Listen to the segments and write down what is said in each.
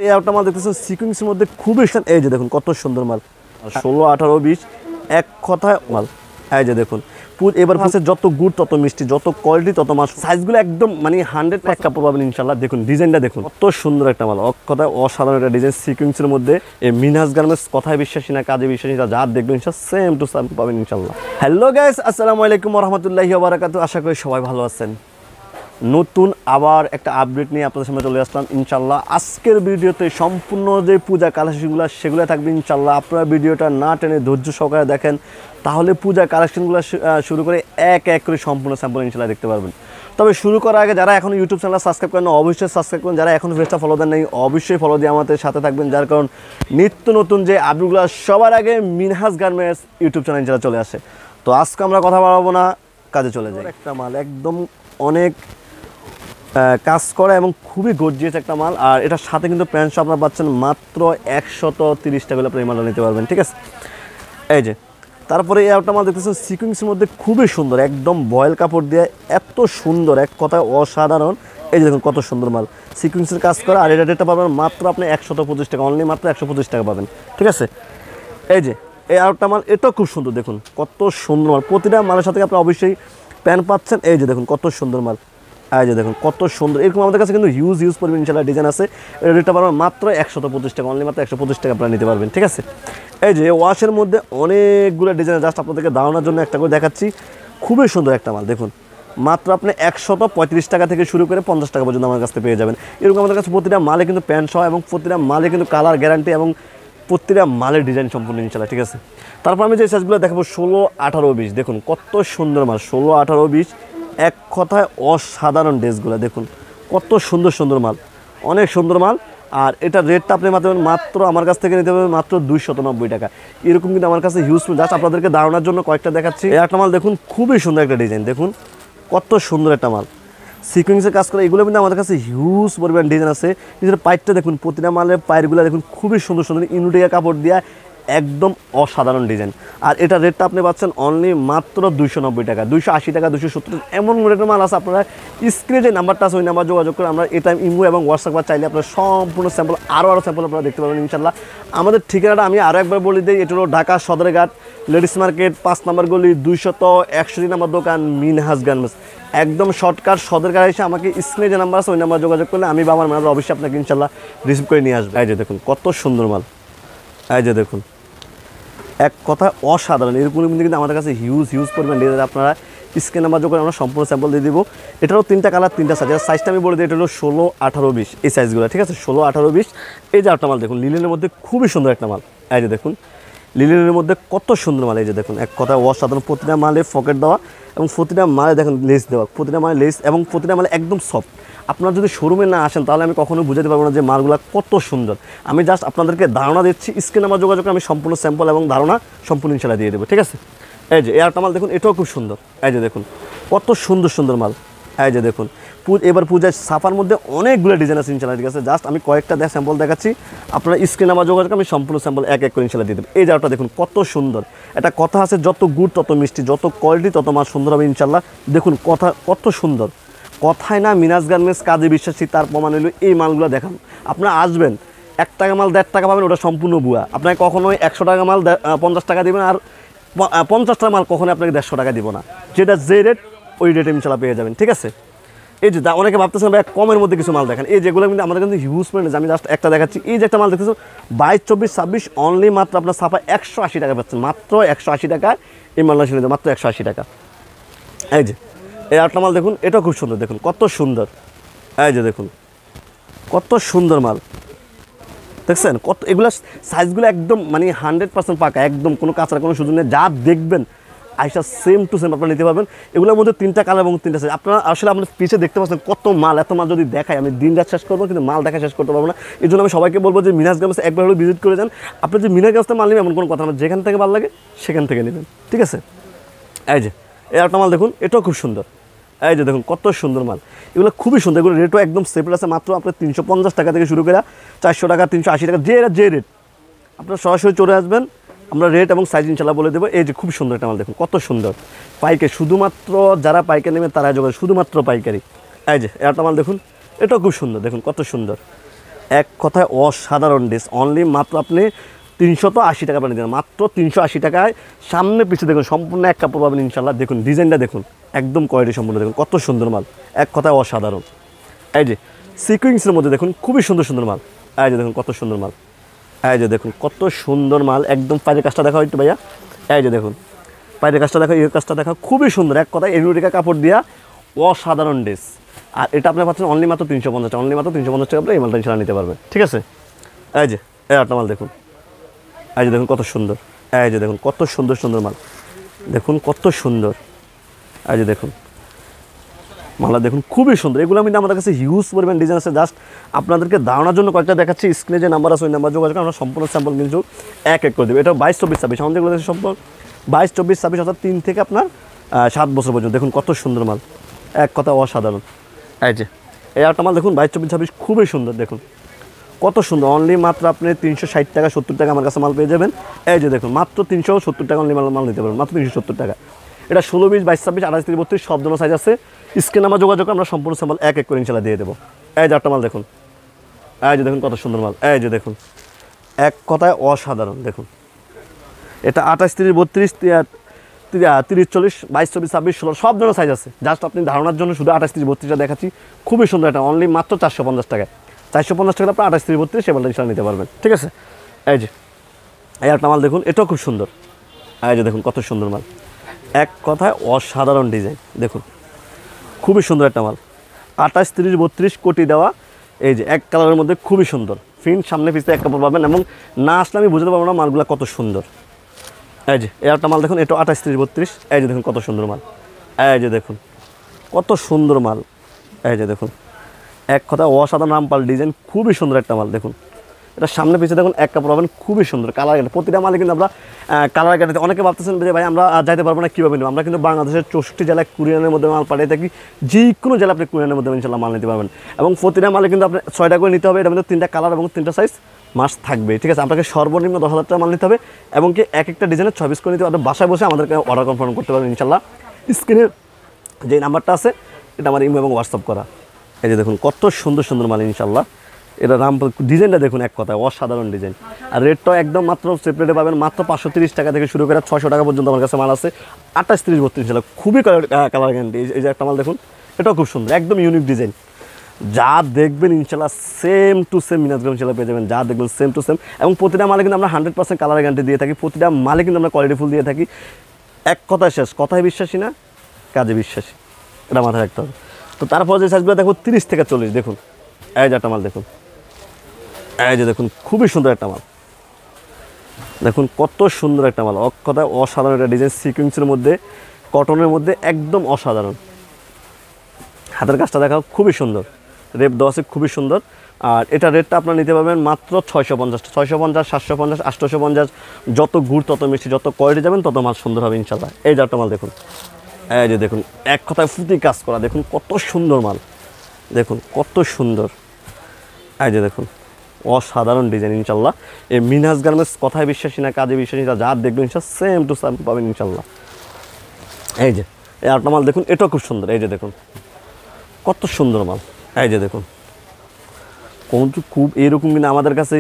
এই একটা মাল দেখতেছেন সিকোয়েন্সের মধ্যে খুবই এই যে দেখুন কত সুন্দর মাল 16, 18, 20 এক কথায় মাল। এই যে দেখুন এবার ফার্স্টে যত গুড় তত মিষ্টি, যত কোয়ালিটি তত মাল। সাইজগুলো একদম মানে 100 কাপড় পাবেন ইনশাল্লাহ। দেখুন ডিজাইনটা দেখুন কত সুন্দর একটা মাল, এক কথায় অসাধারণ একটা ডিজাইন সিকোয়েন্সের মধ্যে। এই মিনহাজ গার্মেন্টস কথায় বিশ্বাসী না কাজে বিশ্বাসী, যা দেখবেন ইনশাল্লাহ সেম টু সেম পাবেন ইনশাল্লাহ। হ্যালো গাইস, আসসালামু আলাইকুম ওয়া রাহমাতুল্লাহি ওয়া বারাকাতুহু। আশা করি সবাই ভালো আছেন। নতুন আবার একটা আপডেট নিয়ে আপনাদের সামনে চলে আসলাম ইনশাল্লাহ। আজকের ভিডিওতে সম্পূর্ণ যে পূজা কালেকশনগুলো সেগুলো থাকবে ইনশাল্লাহ। আপনারা ভিডিওটা না টেনে ধৈর্য সহকারে দেখেন, তাহলে পূজা কালেকশনগুলো শুরু করে এক এক করে সম্পূর্ণ স্যাম্পল ইনশাল্লাহ দেখতে পারবেন। তবে শুরু করার আগে যারা এখন ইউটিউব চ্যানেল সাবস্ক্রাইব করেন অবশ্যই সাবস্ক্রাইব করুন, যারা এখন পেজটা ফলো দেন নাই অবশ্যই ফলো দিয়ে আমাদের সাথে থাকবেন, যার কারণ নিত্য নতুন যে আপডেটগুলো সবার আগে মিনহাজ গার্মেন্টস ইউটিউব চ্যানেল ইনশাল্লাহ চলে আসে। তো আজকে আমরা কথা বাড়াবো না, কাজে চলে যাই। একটা মাল একদম অনেক কাজ করা এবং খুবই গর্জিয়াস একটা মাল। আর এটার সাথে কিন্তু প্যান্ট আপনারা পাচ্ছেন মাত্র 130 টাকা হলে আপনি এই মালটা নিতে পারবেন, ঠিক আছে। এই যে তারপরে এই একটা মাল দেখতেছেন সিকোয়েন্সের মধ্যে খুবই সুন্দর, একদম বয়েল কাপড় দিয়ে এত সুন্দর, এক কথায় অসাধারণ। এই যে দেখুন কত সুন্দর মাল, সিকোয়েন্সের কাজ করা। আর এটা রেটটা পাবেন মাত্র আপনি 125 টাকা, অনলি মাত্র 125 টাকা পাবেন, ঠিক আছে। এই যে এই আরেকটা মাল, এটাও খুব সুন্দর, দেখুন কত সুন্দর মাল। প্রতিটা মালের সাথে আপনি অবশ্যই প্যান্ট পাচ্ছেন। এই যে দেখুন কত সুন্দর মাল, এই যে দেখুন কত সুন্দর। এরকম আমাদের কাছে কিন্তু ইউজ পরিমাণ ইনশাল্লাহ ডিজাইন আছে। এর রেটটা পাবেন মাত্র 125 টাকা, অনলি মাত্র 125 টাকা আপনারা নিতে পারবেন, ঠিক আছে। এই যে ওয়াশের মধ্যে অনেকগুলো ডিজাইন, জাস্ট আপনাদেরকে ধারণার জন্য একটা করে দেখাচ্ছি। খুবই সুন্দর একটা মাল, দেখুন মাত্র আপনি 135 টাকা থেকে শুরু করে 50 টাকা পর্যন্ত আমার কাছ থেকে পেয়ে যাবেন। এরকম আমাদের কাছে প্রতিটা মালে কিন্তু প্যান্ট সহ এবং প্রতিটা মালে কিন্তু কালার গ্যারান্টি এবং প্রতিটা মালের ডিজাইন সম্পূর্ণ ইনশাল্লাহ, ঠিক আছে। তারপর আমি যে সাইজগুলো দেখাবো 16, 18, 20 দেখুন কত সুন্দর মাল। 16, 18, 20 এক কথায় অসাধারণ ড্রেসগুলো দেখুন কত সুন্দর সুন্দর মাল, অনেক সুন্দর মাল। আর এটা রেটটা আপনি মাত্র আমার কাছ থেকে নিতে পারবেন মাত্র 290 টাকা। এরকম কিন্তু আমার কাছে হিউজ, জাস্ট আপনাদেরকে ধারণার জন্য কয়েকটা দেখাচ্ছি। এই একটা মাল দেখুন খুবই সুন্দর একটা ডিজাইন, দেখুন কত সুন্দর একটা মাল, সিকোয়েন্সের কাজ করে। এগুলো কিন্তু আমাদের কাছে হিউজ পরিমাণ ডিজাইন আছে। নিজের পাইপটা দেখুন, প্রতিটা মালের পায়েরগুলো দেখুন খুবই সুন্দর সুন্দর ইউনিটিয়া কাপড় দিয়ে একদম অসাধারণ ডিজাইন। আর এটা রেটটা আপনি পাচ্ছেন অনলি মাত্র 290 টাকা, 280 টাকা, 270 টাকা, এমন রেটের মাল আছে। আপনারা স্ক্রিনে যে নাম্বারটা আছে ওই নাম্বার যোগাযোগ করে আমরা এই টাইম ইমো এবং হোয়াটসঅ্যাপ চাইলে আপনারা সম্পূর্ণ স্যাম্পল আরও স্যাম্পল আপনারা দেখতে পাবেন ইনশাল্লাহ। আমাদের ঠিকানাটা আমি আরও একবার বলে দিই, এটা হলো ঢাকা সদরঘাট লেডিস মার্কেট 5 নম্বর গলি 261 নম্বর দোকান মিনহাজ গার্মেন্টস। একদম শর্টকাট সদরঘাট এসে আমাকে স্ক্রিনে যে নাম্বার আছে ওই নাম্বার যোগাযোগ করলে আমি বা আমার ম্যানেজার অবশ্যই আপনাকে ইনশাল্লাহ রিসিভ করে নিয়ে আসবো। এই যে দেখুন কত সুন্দর মাল, এই যে দেখুন এক কথা অসাধারণ। এরকম কিন্তু আমাদের কাছে হিউজ পরিমাণ ডিজাইন। আপনারা স্ক্রিন নাম্বার যখন আমরা সম্পূর্ণ স্যাম্পল দিয়ে দিব। এটারও 3টা কালার 3টা সাইজ। সাইজটা আমি বলে দিই, এটা হলো 16, 18, 20 এই সাইজগুলো, ঠিক আছে। 16, 18, 20 এই যে একটা মাল দেখুন লিলেনের মধ্যে খুবই সুন্দর একটা মাল। এই যে দেখুন লিলেনের মধ্যে কত সুন্দর মাল, এই যে দেখুন এক কথা অসাধারণ। প্রতিটা মালে পকেট দেওয়া এবং প্রতিটা মালে দেখুন লেস দেওয়া, প্রতিটা মালে লেস এবং প্রতিটা মালে একদম সফট। আপনারা যদি শোরুমে না আসেন তাহলে আমি কখনো বুঝাতে পারবো না যে মালগুলো কত সুন্দর। আমি জাস্ট আপনাদেরকে ধারণা দিচ্ছি, স্ক্রিনে আমার যোগাযোগ আমি সম্পূর্ণ স্যাম্পল এবং ধারণা সম্পূর্ণ ইনশাল্লাহ দিয়ে দেবো, ঠিক আছে। এই যে একটা মাল দেখুন, এটাও খুব সুন্দর। এই যে দেখুন কত সুন্দর সুন্দর মাল। এই যে দেখুন এবার পূজায় সাফার মধ্যে অনেকগুলো ডিজাইন আছে ইনশাল্লাহ, ঠিক আছে। জাস্ট আমি কয়েকটা স্যাম্পল দেখাচ্ছি, আপনারা স্ক্রিনে আমার যোগাযোগ আমি সম্পূর্ণ স্যাম্পল এক এক করে ইনশাল্লাহ দিয়ে দেবো। এই জায়গাটা দেখুন কত সুন্দর। একটা কথা আছে, যত গুড় তত মিষ্টি, যত কোয়ালিটি তত মাল সুন্দর হবে ইনশাল্লাহ। দেখুন কথা কত সুন্দর, কথায় না মিনহাজ গার্মেন্টস কাজে বিশ্বাসী, তার প্রমাণ হলো এই মালগুলো দেখান। আপনারা আসবেন 1 টাকা মাল 1.5 টাকা পাবেন, ওটা সম্পূর্ণ ভুয়া। আপনাকে কখনোই 100 টাকা মাল 50 টাকা দেবেন, আর 50 টাকা মাল কখনোই আপনাকে 150 টাকা দিব না। যেটা যে রেট ওই রেটে ইনশাল্লাহ পেয়ে যাবেন, ঠিক আছে। এই যে অনেকে ভাবতেছেন ভাই কমের মধ্যে কিছু মাল দেখেন, এই যেগুলো কিন্তু আমাদের কিন্তু হিউজ পরিমাণে। আমি জাস্ট একটা দেখাচ্ছি, এই যে একটা মাল দেখতেছো 22, 24, 26 অনলি মাত্র আপনার সাফা 180 টাকা পাচ্ছেন, মাত্র 180 টাকা এই মালটা শুনে মাত্র 180 টাকা। এই যে এই আরেকটা মাল দেখুন, এটাও খুব সুন্দর, দেখুন কত সুন্দর। এই যে দেখুন কত সুন্দর মাল দেখছেন, কত এগুলো সাইজগুলো একদম মানে 100% পাকা, একদম কোনো কাঁচার কোনো সুযোগ নেই। যা দেখবেন আইসা সেম টু সেম আপনারা নিতে পারবেন। এগুলোর মধ্যে 3টা কালার এবং 3টা সাইজ। আপনারা আসলে আপনার পিছিয়ে দেখতে পাচ্ছেন কত মাল। এত মাল যদি দেখাই আমি দিন রাত শেষ করবো, কিন্তু মাল দেখা শেষ করতে পারবো না। এই জন্য আমি সবাইকে বলবো যে মিনহাজ গার্মেন্টস একবার হলেও ভিজিট করে যান। আপনি যে মিনহাজ গার্মেন্টসে মাল নেবেন এমন কোনো কথা না, যেখান থেকে ভালো লাগে সেখান থেকে নেবেন, ঠিক আছে। এই যে এই একটা মাল দেখুন, এটাও খুব সুন্দর। এই যে দেখুন কত সুন্দর মাল, এগুলো খুবই সুন্দর। এগুলো রেটও একদম সেপারেট আছে, মাত্র আপনার 350 টাকা থেকে শুরু করে 400 টাকা, 380 টাকা, যে রেট আপনারা সরাসরি চলে আসবেন, আমরা রেট এবং সাইজ ইনশাল্লাহ বলে দেবো। এই যে খুব সুন্দর একটা মাল দেখুন কত সুন্দর, পাইকারি, শুধুমাত্র যারা পাইকারি নেবেন তারা যোগাযোগ, শুধুমাত্র পাইকারি। এই যে একটা মাল দেখুন, এটাও খুব সুন্দর, দেখুন কত সুন্দর। এক কথায় অসাধারণ ড্রেস, অনলি মাত্র আপনি 380 টাকা পানি দেন, মাত্র 380 টাকায়। সামনে পিছিয়ে দেখুন সম্পূর্ণ এক কাপড় পাবেন ইনশাল্লাহ। দেখুন ডিজাইনটা দেখুন, একদম কোয়ালিটি সম্পূর্ণ, দেখুন কত সুন্দর মাল, এক কথায় অসাধারণ। এই যে সিকুয়েন্সের মধ্যে দেখুন খুবই সুন্দর সুন্দর মাল, এই যে দেখুন কত সুন্দর মাল, এই যে দেখুন কত সুন্দর মাল। একদম পায়ের কাজটা দেখা একটু ভাইয়া, এই যে দেখুন পায়ের কাজটা দেখা, এর কাজটা দেখা, খুবই সুন্দর, এক কথায় এমব্রয়ডারি কাপড় দিয়া অসাধারণ ড্রেস। আর এটা আপনি পাচ্ছেন অনলি মাত্র 350 টাকা, অনলি মাত্র 350 টাকা আপনি এই মালটা ইনশাল্লাহ নিতে পারবেন, ঠিক আছে। এই যে এই একটা মাল দেখুন, এই যে দেখুন কত সুন্দর, এই যে দেখুন কত সুন্দর সুন্দর মাল, দেখুন কত সুন্দর, এই যে দেখুন মালা দেখুন খুবই সুন্দর। এগুলো আমি আমাদের কাছে হিউজ পরিমাণ ডিজাইন আছে, জাস্ট আপনাদেরকে ধারণার জন্য কয়েকটা দেখাচ্ছি। স্ক্রিনে যে নাম্বার আছে ওই নাম্বার যোগাযোগ আমরা সম্পূর্ণ স্যাম্পল কিন্তু এক করে দেবো। এটা 22, 24, 26 আমাদের যেগুলো সম্পূর্ণ 22, 24, 26 অর্থাৎ 3 থেকে আপনার 7 বছর পর্যন্ত। দেখুন কত সুন্দর মাল, এক কথা অসাধারণ। এই যে এই একটা মাল দেখুন 22, 24, 26 খুবই সুন্দর, দেখুন কত সুন্দর। অনলি মাত্র আপনি 360 টাকা 70 টাকা আমার কাছে মাল পেয়ে যাবেন। এই যে দেখুন মাত্র 370 টাকা অনলি মাল নিতে পারবেন, মাত্র 370 টাকা। এটা 16, 20, 22, 26, 28, 30, 32 সব ধরনের সাইজ আছে। স্ক্রিনে আমার যোগাযোগ আমরা সম্পূর্ণ স্যাম্পল এক করে ইনশাল্লাহ দিয়ে দেবো। এই যে একটা মাল দেখুন, এই যে দেখুন কত সুন্দর মাল, এই যে দেখুন এক কথায় অসাধারণ। দেখুন এটা 28, 30, 32, 30, 40, 22, 24, 26, 16 সব ধরনের সাইজ আছে। জাস্ট আপনি ধারণার জন্য শুধু 28, 30, 32টা দেখাচ্ছি, খুবই সুন্দর। এটা অনলি মাত্র 450 টাকায়, 450 টাকা আপনি 28, 30, 32 সেগুলো ইনশাল্লাহ নিতে পারবেন, ঠিক আছে। এই যে এই একটা মাল দেখুন, এটাও খুব সুন্দর, এই যে দেখুন কত সুন্দর মাল, এক কথায় অসাধারণ ডিজাইন। দেখুন খুবই সুন্দর একটা মাল, 28, 30, 32 কোটি দেওয়া। এই যে এক কালারের মধ্যে খুবই সুন্দর, ফিন সামনে পিছনে এক কাপড় পাবেন, এবং না আসলে আমি বুঝতে পারবো না মালগুলো কত সুন্দর। এই যে এই একটা মাল দেখুন, এটা 28, 30, 32, এই যে দেখুন কত সুন্দর মাল, এই যে দেখুন কত সুন্দর মাল, এই যে দেখুন এক কথায় অসাধারণ রামপাল ডিজাইন, খুবই সুন্দর একটা মাল। দেখুন এটা সামনে পিছিয়ে দেখুন এক কাপড় পাবেন, খুবই সুন্দর কালার গেটে। প্রতিটা মালে কিন্তু আমরা কালার গেটে, অনেকে ভাবতেছেন যে ভাই আমরা যাইতে পারবো না, কীভাবে নেব? আমরা কিন্তু বাংলাদেশের 64 জেলায় কুরিয়ানের মধ্যে মাল পাঠিয়ে থাকি, যে কোনো জেলা আপনি কুরিয়ানের মধ্যে ইনশাল্লাহ মাল নিতে পারবেন। এবং প্রতিটা মালে কিন্তু আপনি 6টা করে নিতে হবে, এটার মধ্যে 3টা কালার এবং 3টা সাইজ মাস্ট থাকবে, ঠিক আছে। আপনাকে সর্বনিম্ন 10,000 টাকা মাল নিতে হবে, এবং কি এক একটা ডিজাইনের 6 পিস করে নিতে হবে। বাসায় বসে আমাদেরকে অর্ডার কনফার্ম করতে পারবেন ইনশাল্লাহ। স্ক্রিনে যে নাম্বারটা আছে এটা আমার ইমো এবং হোয়াটসঅ্যাপ করা। এই যে দেখুন কত সুন্দর সুন্দর মাল ইনশাল্লাহ। এটা রামপাল ডিজাইনটা দেখুন এক কথায় অসাধারণ ডিজাইন। আর রেটটাও একদম মাত্র সেপারেটে পাবেন, মাত্র 530 টাকা থেকে শুরু করে 600 টাকা পর্যন্ত আমার কাছে মাল আছে। 28, 30, 32 ইনশাল্লাহ, খুবই কালার গ্যারান্টি। এই যে একটা মাল দেখুন, এটাও খুব সুন্দর, একদম ইউনিক ডিজাইন। যা দেখবেন ইনশাল্লাহ সেম টু সেম মিনাজগঞ্জ ইনশাল্লাহ পেয়ে যাবেন, যা দেখবেন সেম টু সেম। এবং প্রতিটা মালে কিন্তু আমরা 100% কালার গ্যারান্টি দিয়ে থাকি, প্রতিটা মালে কিন্তু আমরা কোয়ালিটি ফুল দিয়ে থাকি। এক কথায় শেষ, কথায় বিশ্বাসী না, কাজে বিশ্বাসী, এটা মাথায় রাখতে হবে। তো তারপর যে সাইজগুলো দেখো 30 থেকে 40, দেখুন এই যে একটা মাল দেখুন, এই যে দেখুন খুবই সুন্দর একটা মাল, দেখুন কত সুন্দর একটা মাল, এক কথায় অসাধারণ একটা ডিজাইন। সিকুয়েন্সের মধ্যে, কটনের মধ্যে একদম অসাধারণ। হাতের কাজটা দেখাও খুবই সুন্দর, রেপ দেওয়া আছে খুবই সুন্দর। আর এটা রেটটা আপনারা নিতে পারবেন মাত্র 650, 650, 750, 850। যত গুড় তত মিষ্টি, যত কোয়ালিটি যাবেন তত মাল সুন্দর হবে ইনশাল্লাহ। এই যে একটা মাল দেখুন, এই যে দেখুন এক কথায় ফুটি কাজ করা, দেখুন কত সুন্দর মাল, দেখুন কত সুন্দর। এই যে দেখুন অসাধারণ ডিজাইন ইনশাল্লাহ। এই মিনহাজ গার্মেন্টস কথায় বিশ্বাসী না, কাজে বিশ্বাসী না, যা দেখবেন ইনশাল্লাহ সেম টু সেম পাবেন ইনশাল্লাহ। এই যে এই আরেকটা মাল দেখুন, এটাও খুব সুন্দর, এই যে দেখুন কত সুন্দর মাল। এই যে দেখুন খুব এরকম কিন্তু আমাদের কাছে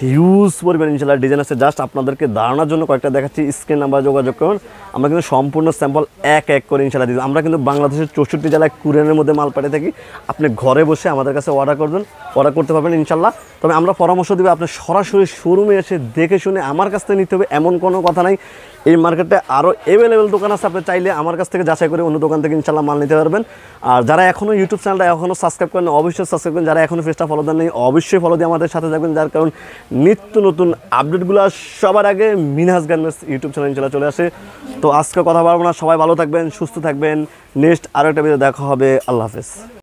হিউজ পরিমাণ ইনশাল্লাহ ডিজাইন আছে। জাস্ট আপনাদেরকে ধারণার জন্য কয়েকটা দেখাচ্ছি, স্ক্রিন নাম্বার যোগাযোগ করুন। আমরা কিন্তু সম্পূর্ণ স্যাম্পল এক করে ইনশাল্লাহ দিই। আমরা কিন্তু বাংলাদেশের 64 জেলায় কুরিয়ানের মধ্যে মাল পাঠিয়ে থাকি। আপনি ঘরে বসে আমাদের কাছে অর্ডার করতে পারবেন ইনশাল্লাহ। তবে আমরা পরামর্শ দেবো আপনি সরাসরি শোরুমে এসে দেখে শুনে আমার কাছ থেকে নিতে হবে, এমন কোনো কথা নাই। এই মার্কেটে আরও অ্যাভেলেবেল দোকান আছে, আপনি চাইলে আমার কাছ থেকে যাচাই করে অন্য দোকান থেকে ইনশাল্লাহ মাল নিতে পারবেন। আর যারা এখনও ইউটিউব চ্যানেলটা এখনও সাবস্ক্রাইব করেন অবশ্যই সাবস্ক্রাইব করেন, যারা এখনও পেজটা ফলো দেন নেই অবশ্যই ফলো দিয়ে আমাদের সাথে থাকবেন, যার কারণ নিত্য নতুন আপডেটগুলো সবার আগে মিনহাজ গার্মেন্টস ইউটিউব চ্যানেল ইনশাল্লাহ চলে আসে। তো আজকে কথা বলবো না, সবাই ভালো থাকবেন, সুস্থ থাকবেন। নেক্সট আরও একটা ভিডিও দেখা হবে। আল্লাহ হাফেজ।